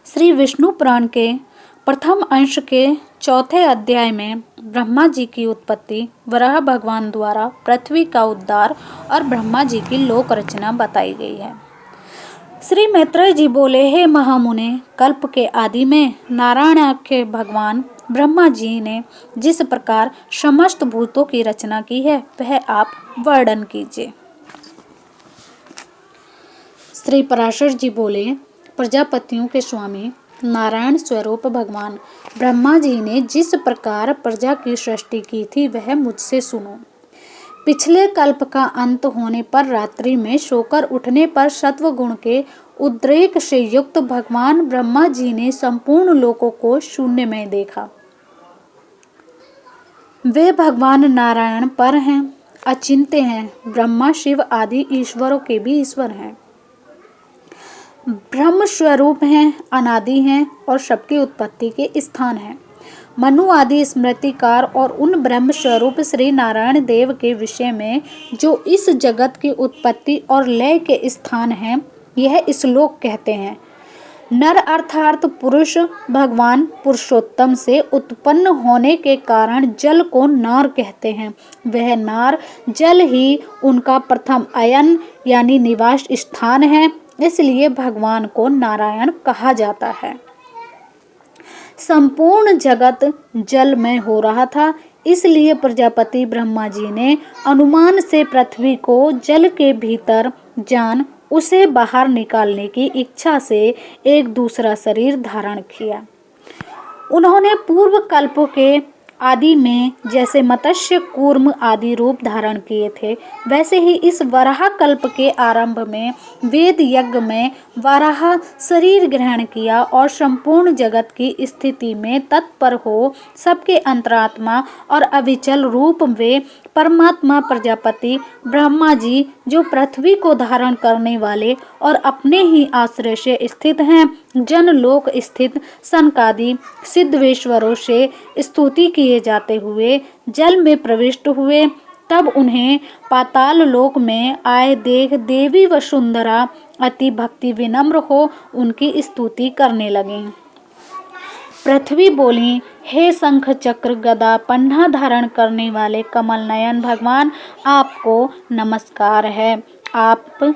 श्री विष्णु पुराण के प्रथम अंश के चौथे अध्याय में ब्रह्मा जी की उत्पत्ति, वराह भगवान द्वारा पृथ्वी का उद्धार और ब्रह्मा जी की लोक रचना बताई गई है। श्री मैत्रेय जी बोले, हे महामुने, कल्प के आदि में नारायण के भगवान ब्रह्मा जी ने जिस प्रकार समस्त भूतों की रचना की है वह आप वर्णन कीजिए। श्री पराशर जी बोले, प्रजापतियों के स्वामी नारायण स्वरूप भगवान ब्रह्मा जी ने जिस प्रकार प्रजा की सृष्टि की थी वह मुझसे सुनो। पिछले कल्प का अंत होने पर रात्रि में सोकर उठने पर सत्व गुण के उद्रेक से युक्त भगवान ब्रह्मा जी ने संपूर्ण लोकों को शून्य में देखा। वे भगवान नारायण पर हैं, अचिंत्य हैं, ब्रह्मा शिव आदि ईश्वरों के भी ईश्वर हैं, ब्रह्म स्वरूप हैं, अनादि हैं और सबकी उत्पत्ति के स्थान हैं। मनु आदि स्मृतिकार और उन ब्रह्म स्वरूप श्री नारायण देव के विषय में जो इस जगत की उत्पत्ति और लय के स्थान हैं, यह श्लोक कहते हैं। नर अर्थात पुरुष भगवान पुरुषोत्तम से उत्पन्न होने के कारण जल को नार कहते हैं। वह नार जल ही उनका प्रथम अयन यानी निवास स्थान है, इसलिए भगवान को नारायण कहा जाता है। संपूर्ण जगत जल में हो रहा था, इसलिए प्रजापति ब्रह्मा जी ने अनुमान से पृथ्वी को जल के भीतर जान उसे बाहर निकालने की इच्छा से एक दूसरा शरीर धारण किया। उन्होंने पूर्व कल्पों के आदि में जैसे मत्स्य कूर्म आदि रूप धारण किए थे, वैसे ही इस वराह कल्प के आरंभ में वेद यज्ञ में वराह शरीर ग्रहण किया और संपूर्ण जगत की स्थिति में तत्पर हो सबके अंतरात्मा और अविचल रूप वे परमात्मा प्रजापति ब्रह्मा जी जो पृथ्वी को धारण करने वाले और अपने ही आश्रय से स्थित हैं, जन लोक स्थित सनकादि सिद्धेश्वरों से स्तुति किए जाते हुए जल में प्रविष्ट हुए। तब उन्हें पाताल लोक में आए देख देवी वसुंधरा अति भक्ति विनम्र हो उनकी स्तुति करने लगी। पृथ्वी बोली, हे शंख चक्र गदा पन्ना धारण करने वाले कमल नयन भगवान, आपको नमस्कार है। आप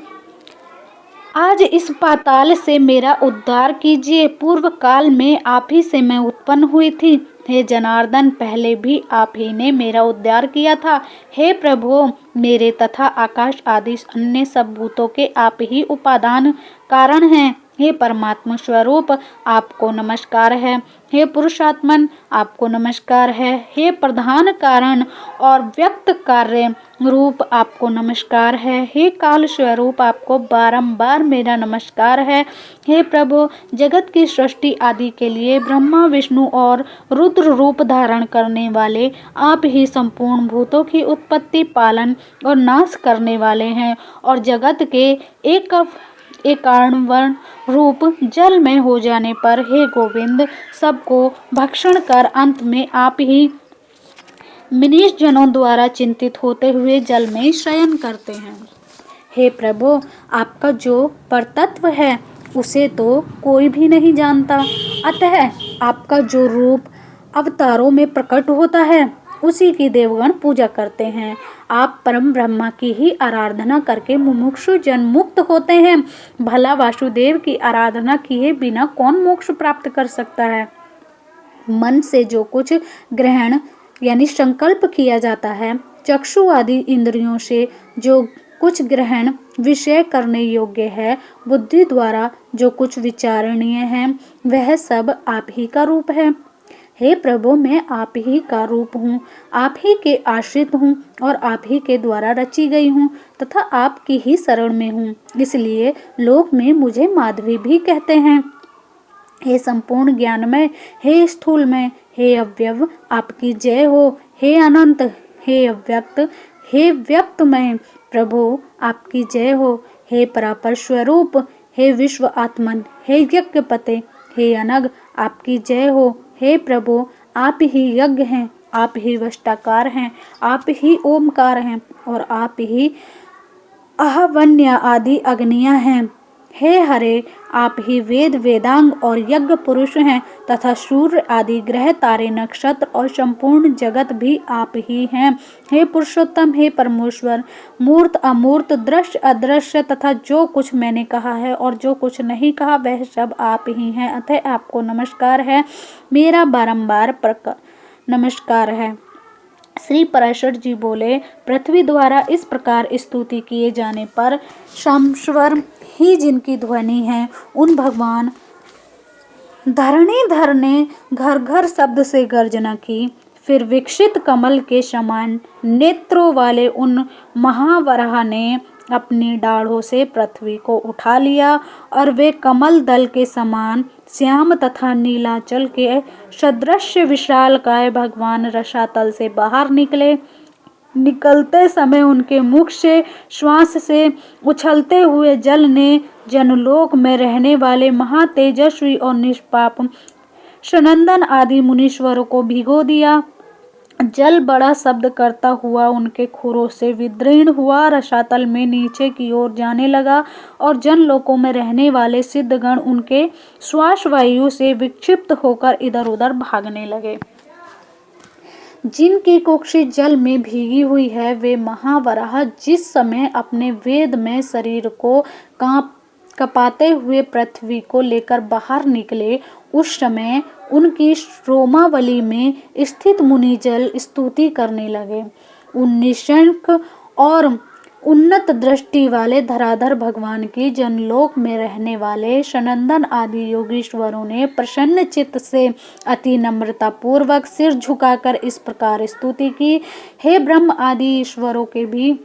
आज इस पाताल से मेरा उद्धार कीजिए। पूर्व काल में आप ही से मैं उत्पन्न हुई थी। हे जनार्दन, पहले भी आप ही ने मेरा उद्धार किया था। हे प्रभु, मेरे तथा आकाश आदि अन्य सब भूतों के आप ही उपादान कारण हैं। हे परमात्मा स्वरूप, आपको नमस्कार है। हे पुरुषात्मन, आपको नमस्कार है। हे प्रधान कारण और व्यक्त कार्य रूप, आपको नमस्कार है। हे काल स्वरूप, आपको बारंबार मेरा नमस्कार है। हे प्रभु, जगत की सृष्टि आदि के लिए ब्रह्मा विष्णु और रुद्र रूप धारण करने वाले आप ही संपूर्ण भूतों की उत्पत्ति, पालन और नाश करने वाले हैं और जगत के एकाणवर्ण रूप जल में हो जाने पर हे गोविंद, सबको भक्षण कर अंत में आप ही मनीष जनों द्वारा चिंतित होते हुए जल में शयन करते हैं। हे प्रभु, आपका जो परतत्व है उसे तो कोई भी नहीं जानता, अतः आपका जो रूप अवतारों में प्रकट होता है उसी की देवगण पूजा करते हैं। आप परम ब्रह्मा की ही आराधना करके मुमुक्षु जन मुक्त होते हैं। भला वासुदेव की आराधना किए बिना कौन मोक्ष प्राप्त कर सकता है। मन से जो कुछ ग्रहण यानी संकल्प किया जाता है, चक्षु आदि इंद्रियों से जो कुछ ग्रहण विषय करने योग्य है, बुद्धि द्वारा जो कुछ विचारणीय है, वह सब आप ही का रूप है। हे प्रभु, मैं आप ही का रूप हूँ, आप ही के आश्रित हूँ और आप ही के द्वारा रची गई हूँ तथा आपकी ही शरण में हूँ, इसलिए लोक में मुझे माधवी भी कहते हैं। हे संपूर्ण ज्ञानमय, हे स्थूलमय, हे अव्यव, आपकी जय हो। हे अनंत, हे अव्यक्त, हे व्यक्तमय प्रभु, आपकी जय हो। हे परापर स्वरूप, हे विश्व आत्मन, हे यज्ञपते, हे अनग, आपकी जय हो। हे प्रभु, आप ही यज्ञ हैं, आप ही वष्टाकार हैं, आप ही ओमकार हैं और आप ही आहवन्य आदि अग्नियां हैं। हे हरे, आप ही वेद वेदांग और यज्ञ पुरुष हैं तथा सूर्य आदि ग्रह तारे नक्षत्र और संपूर्ण जगत भी आप ही हैं। हे पुरुषोत्तम, हे परमेश्वर, मूर्त अमूर्त, दृश्य अदृश्य तथा जो कुछ मैंने कहा है और जो कुछ नहीं कहा वह सब आप ही हैं। अतः आपको नमस्कार है, मेरा बारंबार नमस्कार है। श्री पराशर जी बोले, पृथ्वी द्वारा इस प्रकार स्तुति किए जाने पर शामश्वर ही जिनकी ध्वनि है, उन भगवान धरणीधर ने घर घर शब्द से गर्जना की। फिर विकसित कमल के समान नेत्रों वाले उन महावराह ने अपनी डाढ़ों से पृथ्वी को उठा लिया और वे कमल दल के समान श्याम तथा नीलाचल के सदृश विशालकाय भगवान रसातल से बाहर निकले। निकलते समय उनके मुख से श्वास से उछलते हुए जल ने जनलोक में रहने वाले महातेजस्वी और निष्पाप सनंदन आदि मुनीश्वरों को भिगो दिया। जल बड़ा शब्द करता हुआ उनके खुरों से विदीर्ण हुआ, रसातल में नीचे की ओर जाने लगा और जनलोकों में रहने वाले सिद्धगण उनके श्वास वायु से विक्षिप्त होकर इधर उधर भागने लगे। जिनकी कुक्षी जल में भीगी हुई है, वे महावराह जिस समय अपने वेद में शरीर को कपाते हुए पृथ्वी को लेकर बाहर निकले, उस समय उनकी रोमावली में स्थित मुनिजल स्तुति करने लगे। उन निशंक और उन्नत दृष्टि वाले धराधर भगवान की जनलोक में रहने वाले सनंदन आदि योगीश्वरों ने प्रसन्न चित्त से अति नम्रता पूर्वक सिर झुकाकर इस प्रकार स्तुति की। हे ब्रह्म आदि ईश्वरों के भी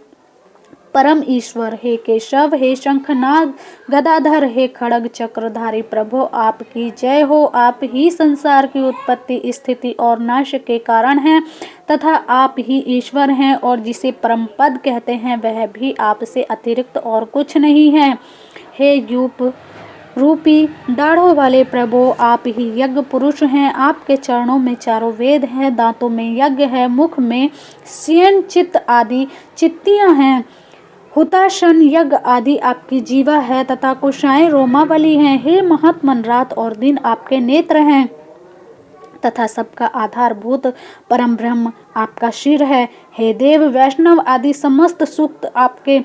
परम ईश्वर, हे केशव, हे शंखनाग गदाधर, हे खड़ग चक्रधारी प्रभु, आपकी जय हो। आप ही संसार की उत्पत्ति, स्थिति और नाश के कारण हैं तथा आप ही ईश्वर हैं और जिसे परम पद कहते हैं वह भी आपसे अतिरिक्त और कुछ नहीं है। हे यूप रूपी दाढ़ों वाले प्रभु, आप ही यज्ञ पुरुष हैं। आपके चरणों में चारों वेद हैं, दांतों में यज्ञ है, मुख में सियन चित्त आदि चित्तियां हैं, हुताशन यज्ञ आदि आपकी जीवा है तथा कुशाएं रोमावली हैं। हे महात्मन, रात और दिन आपके नेत्र हैं तथा सबका आधारभूत परम ब्रह्म आपका शिर है। हे देव वैष्णव आदि समस्त सूक्त आपके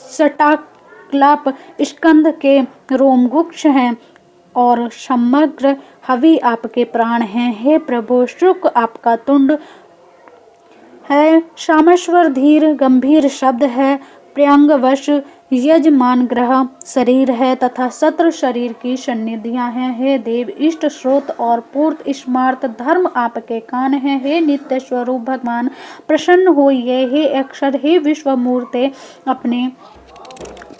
सटाक्लाप स्कंद के रोमगुक्ष हैं और समग्र हवि आपके प्राण हैं। हे प्रभु, शुक आपका तुंड है, शामेश्वर धीर गंभीर शब्द है, प्रियंगवश यजमान ग्रह शरीर है तथा शत्रु शरीर की सन्निधियां हैं। हे देव, इष्ट स्रोत और पूर्त स्मार्त धर्म आपके कान हैं। हे नित्य स्वरूप भगवान, प्रसन्न होइए। हे अक्षर, हे विश्वमूर्ते, अपने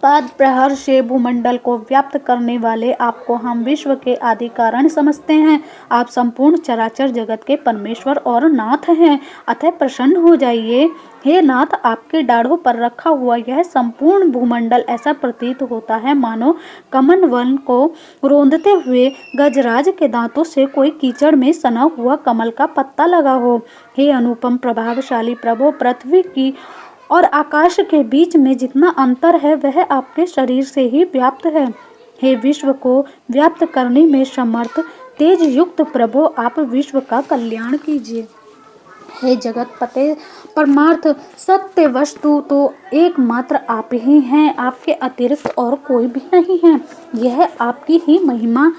पाद प्रहर से भूमंडल को व्याप्त करने वाले आपको हम विश्व के आदि कारण समझते हैं। आप संपूर्ण चराचर जगत के परमेश्वर और नाथ हैं, अतः प्रसन्न हो जाइए। हे नाथ, आपके दाढ़ों पर रखा हुआ यह संपूर्ण भूमंडल ऐसा प्रतीत होता है मानो कमल वन को रोंदते हुए गजराज के दांतों से कोई कीचड़ में सना हुआ कमल का पत्ता लगा हो। हे अनुपम प्रभावशाली प्रभु, पृथ्वी की और आकाश के बीच में जितना अंतर है वह आपके शरीर से ही व्याप्त है। हे विश्व को व्याप्त करने में समर्थ तेज युक्त प्रभु, आप विश्व का कल्याण कीजिए। हे जगत पते, परमार्थ सत्य वस्तु तो एकमात्र आप ही हैं, आपके अतिरिक्त और कोई भी नहीं है। यह आपकी ही महिमा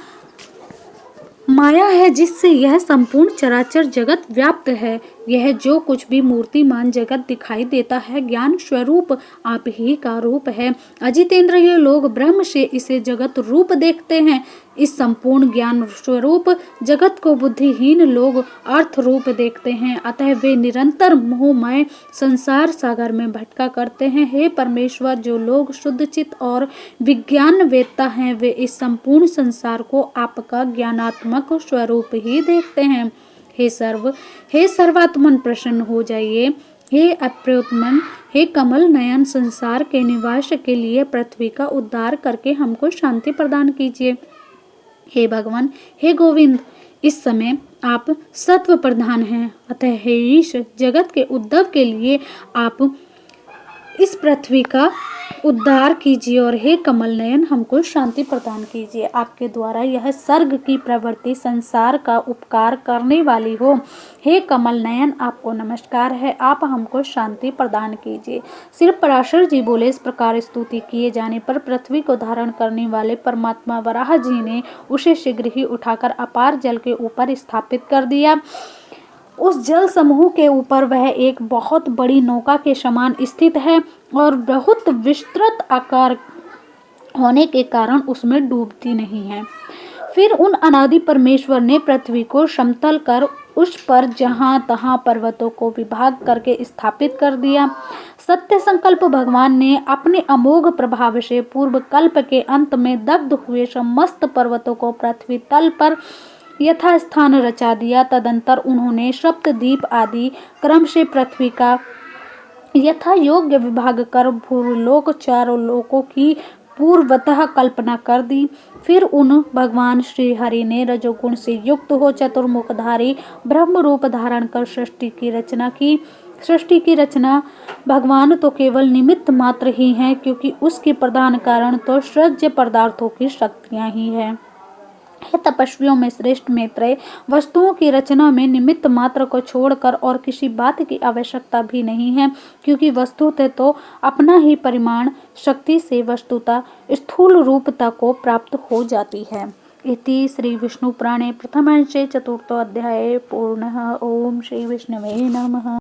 माया है जिससे यह संपूर्ण चराचर जगत व्याप्त है। यह जो कुछ भी मूर्तिमान जगत दिखाई देता है, ज्ञान स्वरूप आप ही का रूप है। अजितेंद्रिय लोग ब्रह्म से इसे जगत रूप देखते हैं। इस संपूर्ण ज्ञान स्वरूप जगत को बुद्धिहीन लोग अर्थ रूप देखते हैं, अतः वे निरंतर मोहमय संसार सागर में भटका करते हैं। हे परमेश्वर, जो लोग शुद्ध चित्त और विज्ञान वेत्ता हैं, वे इस संपूर्ण संसार को आपका ज्ञानात्मक स्वरूप ही देखते हैं। हे सर्वात्मन, प्रसन्न हो जाइए। हे अप्रतिमन, हे कमल नयन, संसार के निवास के लिए पृथ्वी का उद्धार करके हमको शांति प्रदान कीजिए। हे भगवान, हे गोविंद, इस समय आप सत्व प्रधान हैं, अतः हे ईश, जगत के उद्भव के लिए आप इस पृथ्वी का उद्धार कीजिए और हे कमल नयन हमको शांति प्रदान कीजिए। आपके द्वारा यह सर्ग की प्रवृत्ति संसार का उपकार करने वाली हो। हे कमल नयन आपको नमस्कार है, आप हमको शांति प्रदान कीजिए। सिर्फ पराशर जी बोले, इस प्रकार स्तुति किए जाने पर पृथ्वी को धारण करने वाले परमात्मा वराह जी ने उसे शीघ्र ही उठाकर अपार जल के ऊपर स्थापित कर दिया। उस जल समूह के ऊपर वह एक बहुत बड़ी नौका के समान स्थित है और बहुत विस्तृत आकार होने के कारण उसमें डूबती नहीं है। फिर उन अनादि परमेश्वर ने पृथ्वी को समतल कर उस पर जहां तहां पर्वतों को विभाग करके स्थापित कर दिया। सत्य संकल्प भगवान ने अपने अमोघ प्रभाव से पूर्व कल्प के अंत में दग्ध हुए समस्त पर्वतों को पृथ्वी तल पर यथास्थान रचा दिया। तदंतर उन्होंने सप्तद्वीप आदि क्रम से पृथ्वी का यथा योग्य विभाग कर भूलोक चारों लोकों की पूर्वतः कल्पना कर दी। फिर उन भगवान श्री हरि ने रजोगुण से युक्त हो चतुर्मुखधारी ब्रह्म रूप धारण कर सृष्टि की रचना की। सृष्टि की रचना भगवान तो केवल निमित्त मात्र ही हैं, क्योंकि उसके प्रधान कारण तो सृज्य पदार्थों की शक्तियां ही है। हे तपस्वियों में श्रेष्ठ मैत्रेय, वस्तुओं की रचना में निमित्त मात्र को छोड़कर और किसी बात की आवश्यकता भी नहीं है, क्योंकि वस्तुतः तो अपना ही परिमाण शक्ति से वस्तुता स्थूल रूपता को प्राप्त हो जाती है। इति श्री विष्णु पुराणे प्रथम अंशे चतुर्थो अध्याये पूर्णः। ओम श्री विष्णवे नमः।